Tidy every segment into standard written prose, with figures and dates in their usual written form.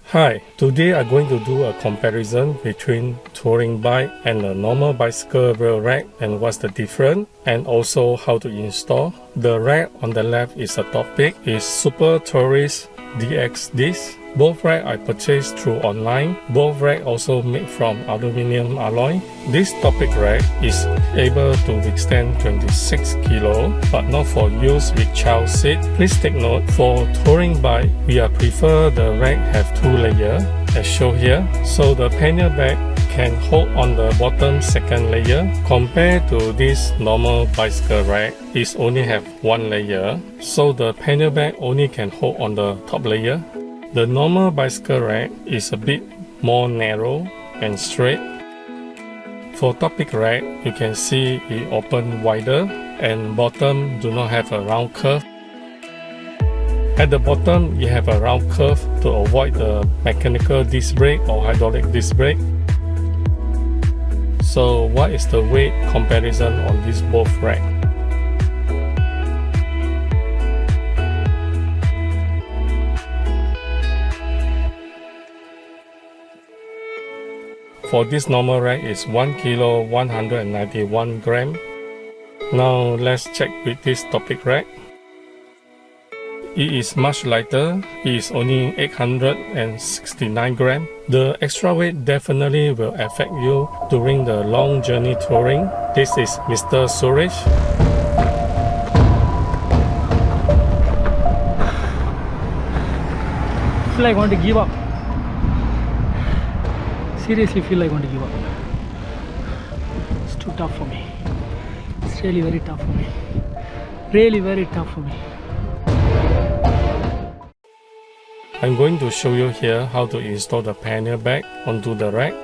Hi, today I'm going to do a comparison between touring bike and a normal bicycle wheel rack and what's the difference, and also how to install. The rack on the left is a Topeak, is Super Tourist DX disc. Both rack I purchased through online. Both rack also made from aluminum alloy. This Topeak rack is able to withstand 26 kg, but not for use with child seat. Please take note, for touring bike, we prefer the rack have two layers, as shown here. So the pannier bag can hold on the bottom second layer. Compared to this normal bicycle rack, it only have one layer. So the pannier bag only can hold on the top layer. The normal bicycle rack is a bit more narrow and straight. For Topeak rack, you can see it open wider and bottom do not have a round curve. At the bottom, you have a round curve to avoid the mechanical disc brake or hydraulic disc brake. So what is the weight comparison on these both racks? For this normal rack is 1 kg 191 gram. Now let's check with this Topeak rack. It is much lighter. It is only 869 gram. The extra weight definitely will affect you during the long journey touring. This is Mr. Suresh. I feel like I want to give up. Seriously feel like I want to give up. It's too tough for me. It's really very tough for me. Really very tough for me. I'm going to show you here how to install the pannier bag onto the rack.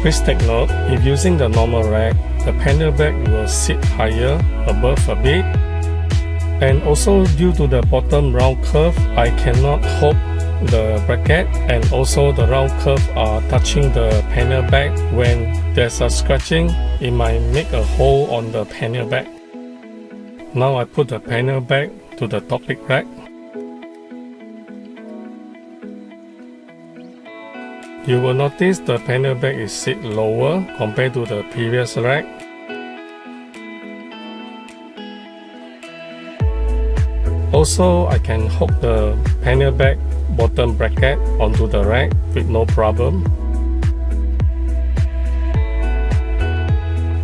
Please take note, if using the normal rack, the pannier bag will sit higher above a bit. And also due to the bottom round curve, I cannot hold the bracket, and also the round curve are touching the pannier bag. When there's a scratching, it might make a hole on the pannier bag. Now I put the pannier bag to the Topeak rack. You will notice the pannier bag is sit lower compared to the previous rack. Also, I can hook the pannier bag bottom bracket onto the rack with no problem.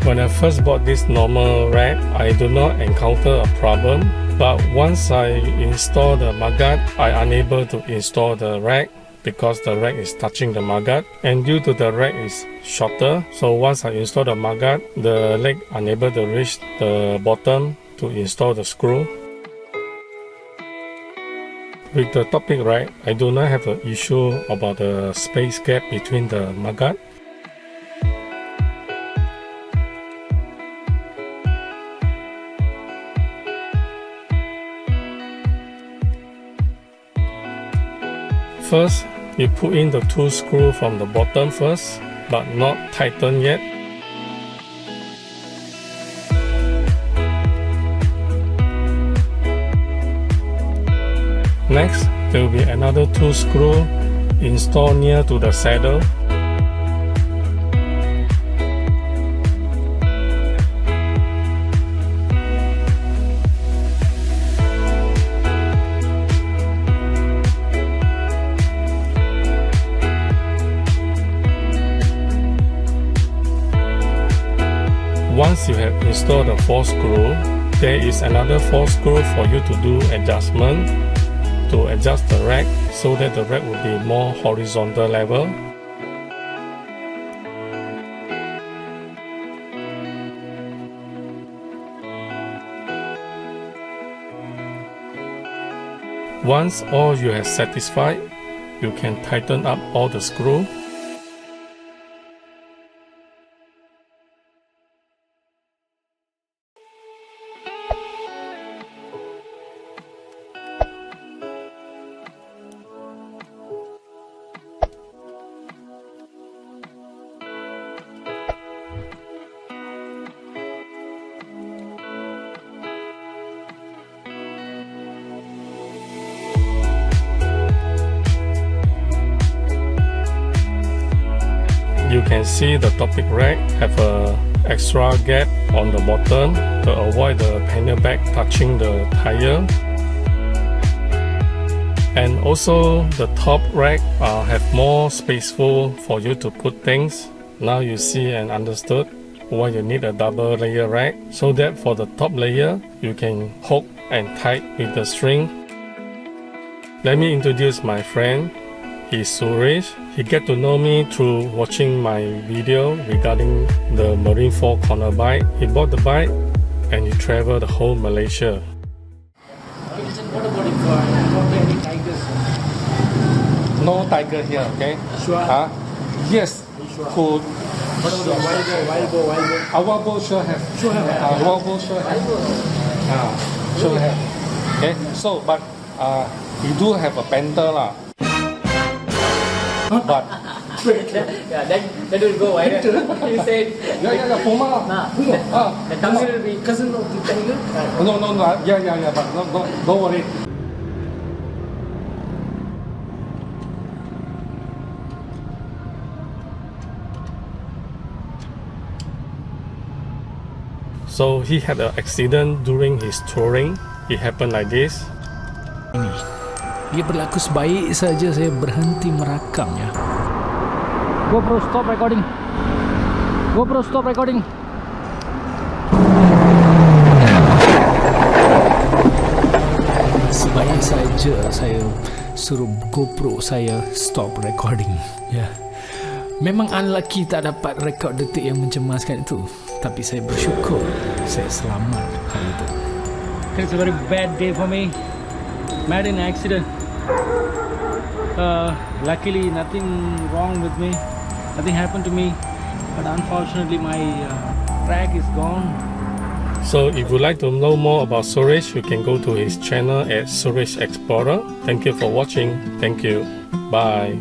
When I first bought this normal rack, I do not encounter a problem, but once I install the mudguard, I unable to install the rack because the rack is touching the mudguard, and due to the rack is shorter, so once I install the mudguard, the leg unable to reach the bottom to install the screw. With the Topeak rack, I do not have an issue about the space gap between the mudguard. First, you put in the two screws from the bottom first, but not tighten yet. Next, there will be another two screws installed near to the saddle. Once you have installed the 4 screws, there is another 4 screws for you to do adjustment to adjust the rack so that the rack will be more horizontal level. Once all you have satisfied, you can tighten up all the screws. can see the Topeak rack have a extra gap on the bottom to avoid the pannier bag touching the tire. And also the top rack have more spaceful for you to put things. Now you see and understood why you need a double layer rack, so that for the top layer you can hook and tie with the string. Let me introduce my friend. He's Suresh. He get to know me through watching my video regarding the Marin 4 corner bike. He bought the bike and he traveled the whole Malaysia. What about if not any tigers? No tiger here, okay? Sure. Yes. Sure. Cool. What about the wild boar? Wild boar sure have. Sure have. Wild boar sure have. Sure have. Okay. So, but we do have a panther lah. But yeah, that will go viral. You said yeah, Puma. the tongue will be cousin of the tiger. No, yeah, but no, don't worry. So he had an accident during his touring. It happened like this. Dia berlaku sebaik saja saya berhenti merakam ya. GoPro stop recording. GoPro stop recording. Sebaik saja saya suruh GoPro saya stop recording ya. Memang unlucky tak dapat rekod detik yang mencemaskan itu, tapi saya bersyukur saya selamat hari itu. It's a very bad day for me. Mad in accident. Luckily nothing wrong with me, nothing happened to me, but unfortunately my track is gone. So if you'd like to know more about Suresh, you can go to his channel at Suresh Explorer. Thank you for watching. Thank you. Bye.